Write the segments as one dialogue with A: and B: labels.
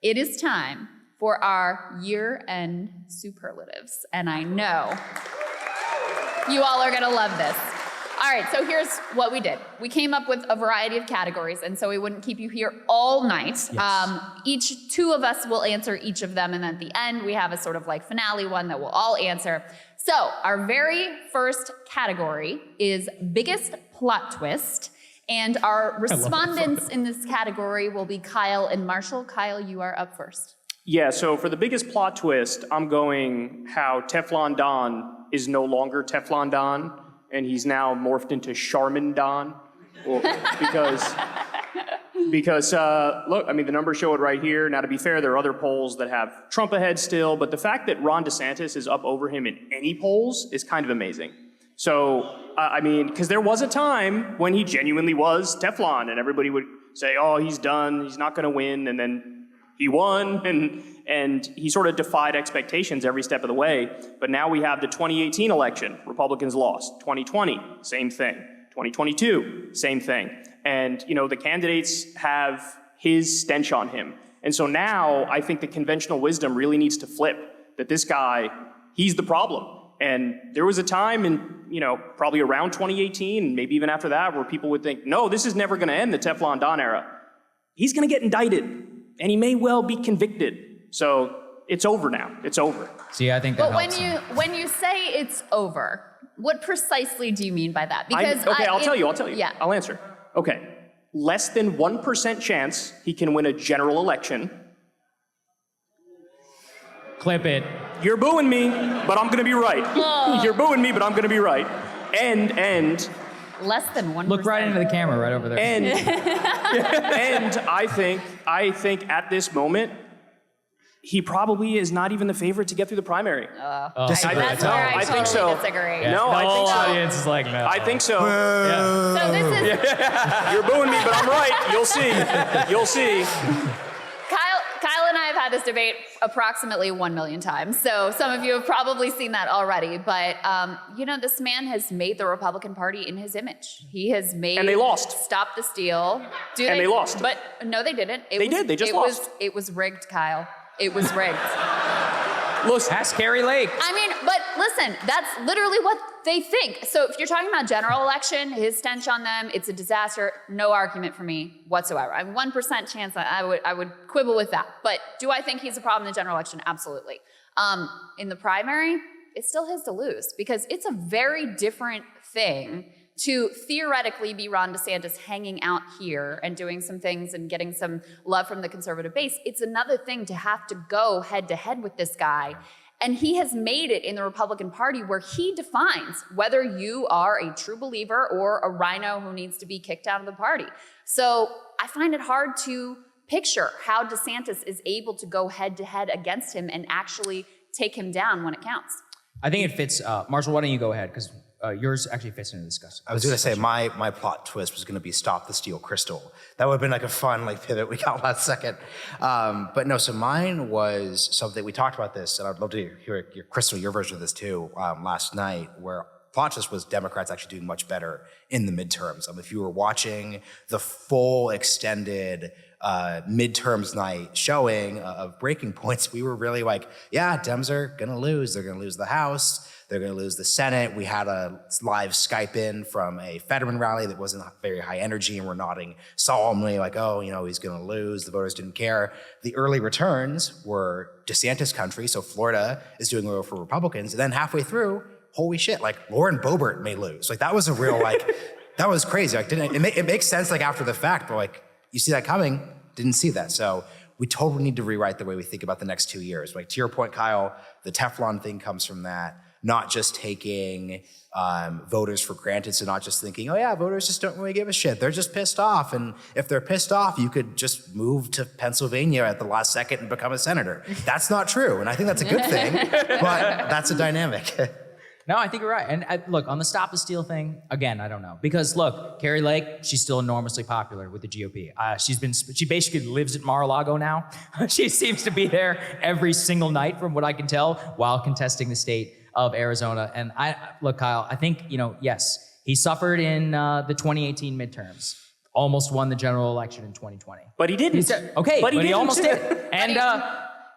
A: It is time for our year-end superlatives, and I know you all are gonna love this. All right, so here's what we did. We came up with a variety of categories, and so we wouldn't keep you here all night.
B: Yes.
A: Two of us will answer each of them, and at the end, we have a sort of like finale one that we'll all answer. So our very first category is biggest plot twist, and our respondents in this category will be Kyle and Marshall. Kyle, you are up first.
C: Yeah, so for the biggest plot twist, I'm going how Teflon Don is no longer Teflon Don, and he's now morphed into Charmin Don. Well, because look, I mean, the numbers show it right here. Now, to be fair, there are other polls that have Trump ahead still, but the fact that Ron DeSantis is up over him in any polls is kind of amazing. So, I mean, because there was a time when he genuinely was Teflon, and everybody would say, oh, he's done, he's not going to win, and then he won, and he sort of defied expectations every step of the way. But now we have the 2018 election. Republicans lost. 2020, same thing. 2022, same thing. And, you know, the candidates have his stench on him. And so now I think the conventional wisdom really needs to flip, that this guy, he's the problem. And there was a time in, you know, probably around 2018, and maybe even after that, where people would think, no, this is never going to end the Teflon Don era. He's going to get indicted, and he may well be convicted. So it's over now. It's over.
B: See, I think that
A: But
B: helps
A: when you say it's over, what precisely do you mean by that? Because
C: I'll tell you.
A: Yeah.
C: I'll answer. Okay. Less than 1% chance he can win a general election.
B: Clip it.
C: You're booing me, but I'm going to be right.
A: Oh.
C: You're booing me, but I'm going to be right. And
A: Less than 1%.
B: Look right into the camera right over there.
C: and I think at this moment, he probably is not even the favorite to get through the primary.
B: Disagree.
A: That's
C: No,
A: where I
C: I
A: totally
C: think so.
A: disagree.
B: Yeah.
C: No,
B: the
C: I
B: whole
C: think so.
B: audience is like, no.
C: I think so.
B: Yeah.
A: So this is
C: You're booing me, but I'm right. You'll see. You'll see.
A: Kyle and I have had this debate approximately 1 million times, so some of you have probably seen that already. But you know, this man has made the Republican Party in his image. He has made
C: And they lost.
A: Stop the Steal.
C: They lost.
A: But no, they didn't.
C: They did. They just lost.
A: It was rigged, Kyle. It was rigged.
C: Listen,
B: Ask Carrie Lake.
A: I mean, but listen, that's literally what they think. So if you're talking about general election, his stench on them, it's a disaster. No argument for me whatsoever. I have 1% chance I would quibble with that. But do I think he's a problem in the general election? Absolutely. In the primary, it's still his to lose because it's a very different thing to theoretically be Ron DeSantis hanging out here and doing some things and getting some love from the conservative base. It's another thing to have to go head to head with this guy. And he has made it in the Republican Party where he defines whether you are a true believer or a rhino who needs to be kicked out of the party. So I find it hard to picture how DeSantis is able to go head to head against him and actually take him down when it counts.
B: I think it fits. Marshall, why don't you go ahead? Because yours actually fits into discussion.
D: I was going to say my plot twist was going to be stop the steel crystal. That would have been like a fun pivot we got last second. But no, so mine was something, we talked about this, and I'd love to hear your version of this too, last night, where plot twist was Democrats actually doing much better in the midterms. If you were watching the full extended midterms night showing of Breaking Points, we were really like, yeah, Dems are going to lose. They're going to lose the House. They're going to lose the Senate. We had a live Skype in from a Fetterman rally that wasn't very high energy, and we're nodding solemnly like, oh, you know, he's going to lose. The voters didn't care. The early returns were DeSantis country, so Florida is doing well for Republicans. And then halfway through, holy shit, Lauren Boebert may lose. That was a real, that was crazy. It makes sense after the fact, but you see that coming, didn't see that. So we totally need to rewrite the way we think about the next 2 years. To your point, Kyle, the Teflon thing comes from that. Not just taking voters for granted, so not just thinking, oh yeah, voters just don't really give a shit. They're just pissed off, and if they're pissed off, you could just move to Pennsylvania at the last second and become a senator. That's not true, and I think that's a good thing, but that's a dynamic.
B: No, I think you're right. And look, on the Stop the Steal thing, again, I don't know. Because look, Carrie Lake, she's still enormously popular with the GOP. She basically lives at Mar-a-Lago now. She seems to be there every single night from what I can tell while contesting the state of Arizona. And look, Kyle, I think, yes, he suffered in the 2018 midterms. almost won the general election in 2020.
C: But he didn't.
B: He said, okay, but he
C: didn't.
B: almost did. And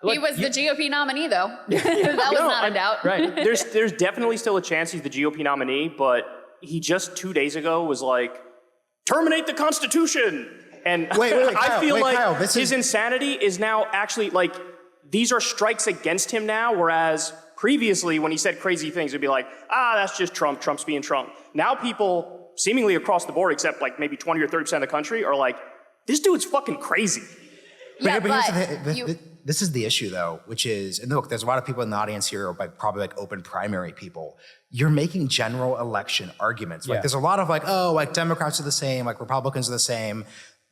A: He was the GOP nominee, though. That was not a doubt.
B: right.
C: There's definitely still a chance he's the GOP nominee, but he just 2 days ago was like, terminate the Constitution. And
D: Wait,
C: I
D: Kyle,
C: feel like
D: Kyle,
C: his insanity is now actually like, these are strikes against him now, whereas previously when he said crazy things, it'd be like, that's just Trump, Trump's being Trump. Now people seemingly across the board, except like maybe 20 or 30% of the country, are like, this dude's fucking crazy.
A: Yeah,
D: This is the issue, though, which is, and look, there's a lot of people in the audience here, like probably like open primary people. You're making general election arguments. Like, there's a lot of like, oh, like Democrats are the same, like Republicans are the same.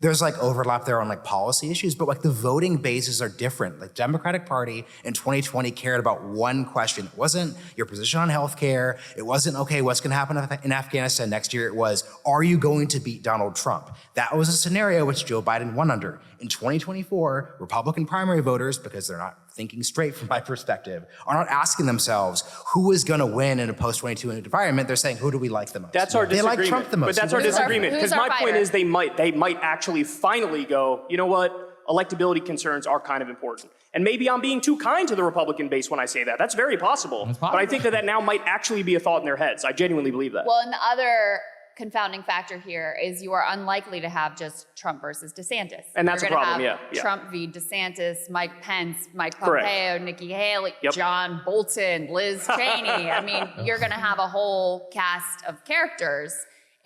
D: There's like overlap there on like policy issues, but like the voting bases are different. Like Democratic Party in 2020 cared about one question. It wasn't your position on healthcare. It wasn't, okay, what's going to happen in Afghanistan next year? It was, are you going to beat Donald Trump? That was a scenario which Joe Biden won under. In 2024, Republican primary voters, because they're not thinking straight from my perspective, are not asking themselves who is going to win in a post-22 environment. They're saying, who do we like the most?
C: That's our disagreement.
D: They like Trump the most.
C: But that's our disagreement. Because my point is they might actually finally go, you know what? Electability concerns are kind of important. And maybe I'm being too kind to the Republican base when I say that. That's very possible. But I think that now might actually be a thought in their heads. I genuinely believe that.
A: Well, and the other confounding factor here is you are unlikely to have just Trump versus DeSantis.
C: And that's
A: You're
C: a
A: gonna
C: problem,
A: have
C: yeah.
A: Trump v. DeSantis, Mike Pence, Mike
C: Correct.
A: Pompeo, Nikki Haley,
C: Yep.
A: John Bolton, Liz Cheney. I mean, you're going to have a whole cast of characters.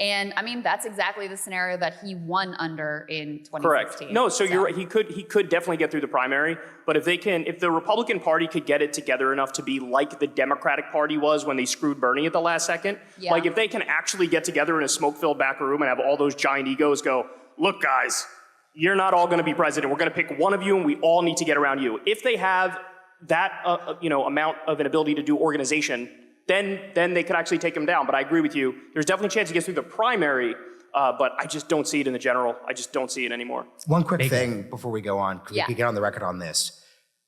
A: And I mean, that's exactly the scenario that he won under in 2016.
C: Correct. No, so you're right. He could definitely get through the primary, but if the Republican Party could get it together enough to be like the Democratic Party was when they screwed Bernie at the last second, like if they can actually get together in a smoke-filled back room and have all those giant egos go, look, guys, you're not all going to be president. We're going to pick one of you, and we all need to get around you. If they have that amount of an ability to do organization, then they could actually take him down. But I agree with you. There's definitely a chance he gets through the primary, but I just don't see it in the general. I just don't see it anymore.
D: One quick thing before we go on, because we could get on the record on this.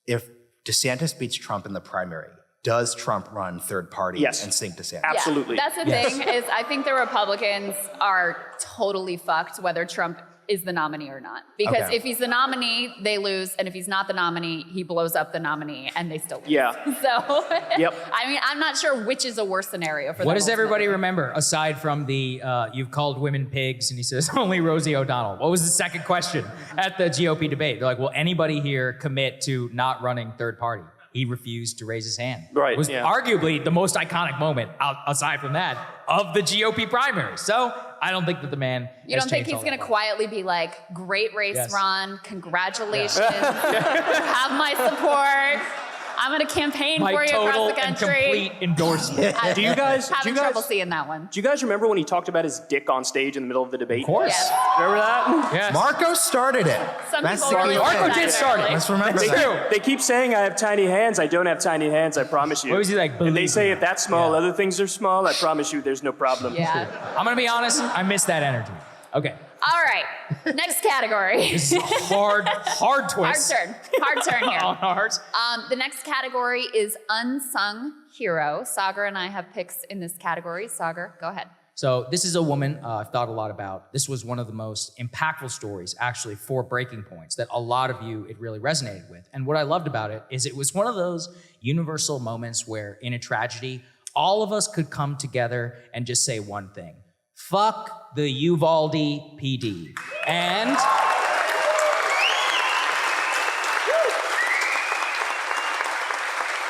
D: If DeSantis beats Trump in the primary, does Trump run third party and sink DeSantis?
C: Absolutely.
A: Yeah, that's the thing is I think the Republicans are totally fucked whether Trump is the nominee or not. Because if he's the nominee, they lose. And if he's not the nominee, he blows up the nominee and they still lose.
C: Yeah.
A: So, I mean, I'm not sure which is a worse scenario for them.
B: What does everybody
A: ultimately.
B: remember, aside from the, you've called women pigs, and he says, only Rosie O'Donnell? What was the second question at the GOP debate? They're like, will anybody here commit to not running third party? He refused to raise his hand.
C: Right,
B: It was arguably the most iconic moment, aside from that, of the GOP primary. So I don't think that the man
A: You don't think he's going to quietly be like, great race, Ron, congratulations, have my support. I'm going to campaign
B: My
A: for you across
B: total
A: the
B: and
A: country.
B: complete endorsement.
C: Do you guys
A: Having trouble seeing that one.
C: Do you guys remember when he talked about his dick on stage in the middle of the debate?
B: Of course.
A: Yes.
C: Remember that?
B: Yes.
D: Marco started it.
A: Some
D: That's
A: people
D: the
A: really
D: key
A: like
D: thing.
B: Marco
A: that,
B: did start it.
A: apparently.
D: Let's remember
C: They
D: that.
C: they keep saying I have tiny hands. I don't have tiny hands. I promise you.
B: What was he like,
C: And they
B: believe
C: say
B: me?
C: if that's small, other things are small. I promise you, there's no problem.
A: Yeah.
B: I'm going to be honest, I miss that energy. Okay.
A: All right. Next category.
B: This is a hard
A: Hard
B: twist.
A: turn. Hard turn here.
B: On ours.
A: The next category is unsung hero. Sagar and I have picks in this category. Sagar, go ahead.
B: So this is a woman I've thought a lot about. This was one of the most impactful stories, actually, for Breaking Points that a lot of you, it really resonated with. And what I loved about it is it was one of those universal moments where in a tragedy, all of us could come together and just say one thing. Fuck the Uvalde PD. And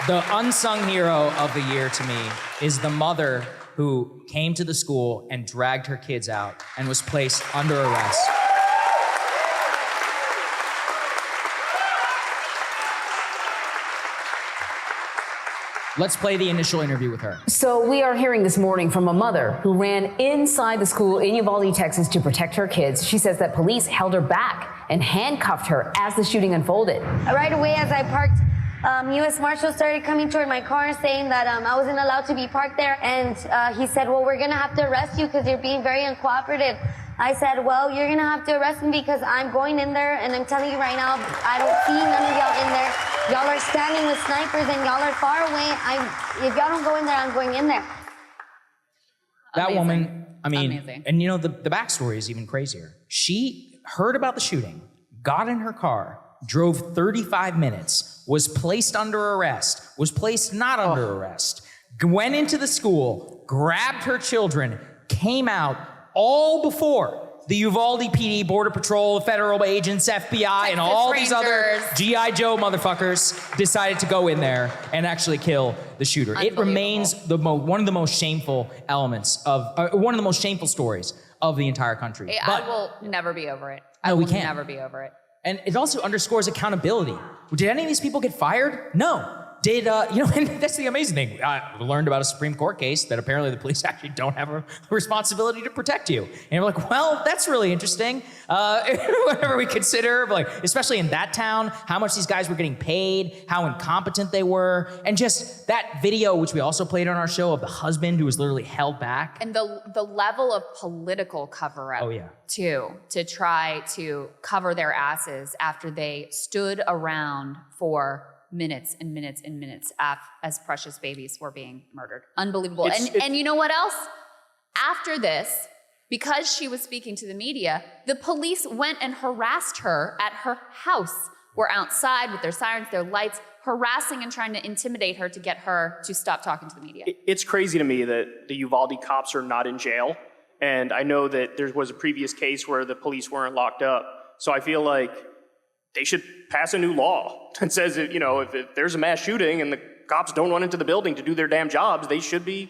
B: the unsung hero of the year to me is the mother who came to the school and dragged her kids out and was placed under arrest. Let's play the initial interview with her.
E: So we are hearing this morning from a mother who ran inside the school in Uvalde, Texas to protect her kids. She says that police held her back and handcuffed her as the shooting unfolded.
F: Right away as I parked, U.S. Marshal started coming toward my car saying that I wasn't allowed to be parked there. And he said, well, we're going to have to arrest you because you're being very uncooperative. I said, well, you're going to have to arrest me because I'm going in there. And I'm telling you right now, I don't see none of y'all in there. Y'all are standing with snipers and y'all are far away. If y'all don't go in there, I'm going in there.
B: That
A: Amazing.
B: woman, I mean,
A: Amazing.
B: and you know, the backstory is even crazier. She heard about the shooting, got in her car, drove 35 minutes, was placed under arrest, was placed not under arrest, went into the school, grabbed her children, came out all before the Uvalde PD, Border Patrol, federal agents, FBI, and all these other
A: Rangers.
B: G.I. Joe motherfuckers decided to go in there and actually kill the shooter. It
A: Unbelievable.
B: remains one of the most shameful elements of, one of the most shameful stories of the entire country.
A: I will never be over it. I
B: No, we
A: will
B: can't.
A: never be over it.
B: And it also underscores accountability. Did any of these people get fired? No. Did, you know, and that's the amazing thing. I learned about a Supreme Court case that apparently the police actually don't have a responsibility to protect you. And we're like, well, that's really interesting. Whenever we consider, like, especially in that town, how much these guys were getting paid, how incompetent they were, and just that video, which we also played on our show, of the husband who was literally held back.
A: And the level of political cover-up,
B: Oh, yeah.
A: too, to try to cover their asses after they stood around for minutes and minutes and minutes as precious babies were being murdered. Unbelievable. And you know what else? After this, because she was speaking to the media, the police went and harassed her at her house. Were outside with their sirens, their lights, harassing and trying to intimidate her to get her to stop talking to the media.
C: It's crazy to me that the Uvalde cops are not in jail. And I know that there was a previous case where the police weren't locked up. So I feel like they should pass a new law that says that, you know, if there's a mass shooting and the cops don't run into the building to do their damn jobs, they should be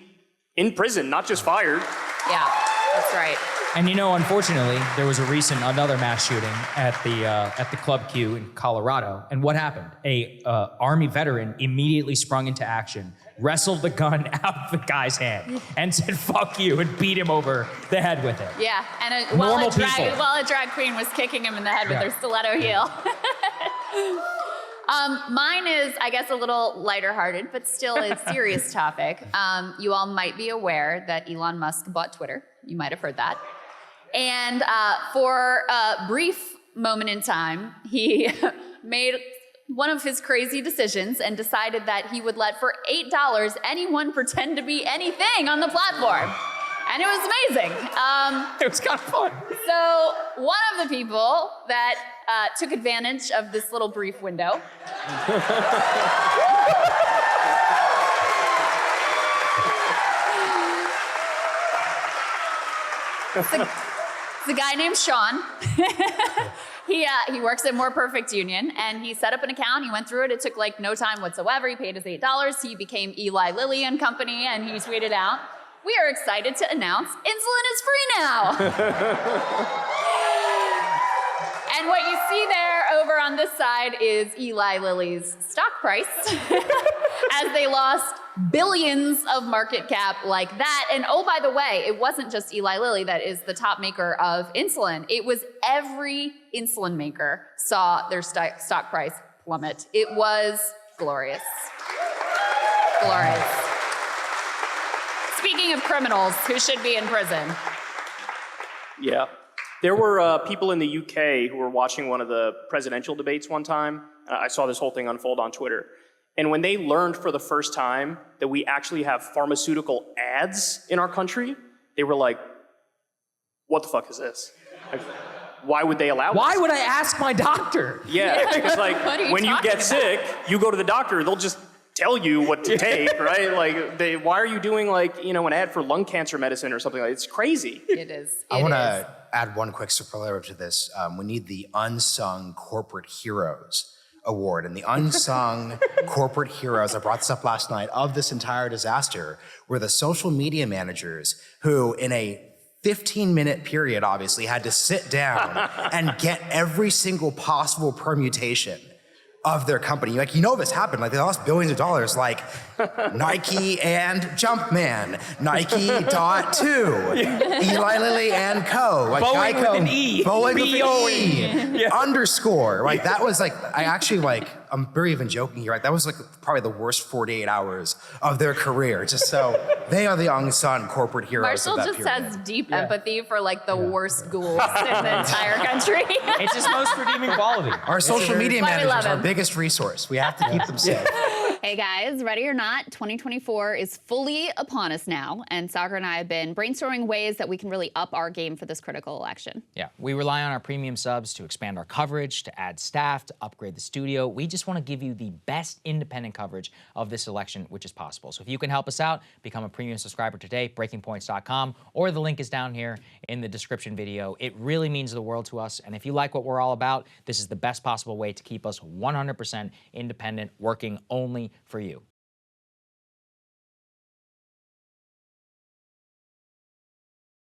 C: in prison, not just fired.
A: Yeah, that's right.
B: And you know, unfortunately, there was another mass shooting at the Club Q in Colorado. And what happened? A Army veteran immediately sprung into action, wrestled the gun out of the guy's hand, and said, "Fuck you," and beat him over the head with it.
A: Yeah, and
B: Normal
A: while a drag queen was kicking him in the head with
B: Yeah.
A: her stiletto heel. Mine is, I guess, a little lighter hearted, but still a serious topic. You all might be aware that Elon Musk bought Twitter. You might have heard that. And for a brief moment in time, he made one of his crazy decisions and decided that he would let, for $8, anyone pretend to be anything on the platform. And it was amazing.
B: It was kind of fun.
A: So one of the people that took advantage of this little brief window it's a guy named Sean. He works at More Perfect Union, and he set up an account. He went through it. It took like no time whatsoever. He paid his $8. He became Eli Lilly and Company, and he tweeted out, "We are excited to announce insulin is free now." And what you see there over on this side is Eli Lilly's stock price as they lost billions of market cap like that. And oh, by the way, it wasn't just Eli Lilly that is the top maker of insulin. It was every insulin maker saw their stock price plummet. It was glorious. Glorious. Speaking of criminals who should be in prison.
C: Yeah. There were people in the UK who were watching one of the presidential debates one time. I saw this whole thing unfold on Twitter. And when they learned for the first time that we actually have pharmaceutical ads in our country, they were like, what the fuck is this? Like, why would they allow
B: Why
C: this?
B: would I ask my doctor?
C: Yeah, because like
A: What are you
C: when you
A: talking
C: get
A: about?
C: sick, you go to the doctor, they'll just tell you what to take, right? Like, why are you doing like, you know, an ad for lung cancer medicine or something like that? It's crazy.
A: It is.
D: I
A: It
D: want
A: is.
D: to add one quick superlative to this. We need the Unsung Corporate Heroes Award. And the unsung corporate heroes, I brought this up last night, of this entire disaster were the social media managers who, in a 15-minute period, obviously, had to sit down and get every single possible permutation of their company. Like, you know this happened. Like, they lost billions of dollars, like Nike and Jumpman, Nike.2, Eli Lilly and Co. Like
B: Boeing
D: Geico,
B: with an E.
D: Boeing with
B: B-O-E.
D: an E. Underscore. Like, that was like, I actually like, I'm very even joking here. Like, that was like probably the worst 48 hours of their career. Just so they are the unsung corporate heroes
A: Marshall
D: of that
A: just
D: period.
A: has deep empathy for like the worst ghouls in the entire country.
B: It's his most redeeming quality.
D: Our social media
A: Why we love
D: managers, our
A: him.
D: biggest resource. We have to keep them safe.
A: Hey guys, ready or not, 2024 is fully upon us now, and Saagar and I have been brainstorming ways that we can really up our game for this critical election.
B: Yeah, we rely on our premium subs to expand our coverage, to add staff, to upgrade the studio. We just want to give you the best independent coverage of this election, which is possible. So if you can help us out, become a premium subscriber today, breakingpoints.com, or the link is down here in the description video. It really means the world to us, and if you like what we're all about, this is the best possible way to keep us 100% independent, working only for you.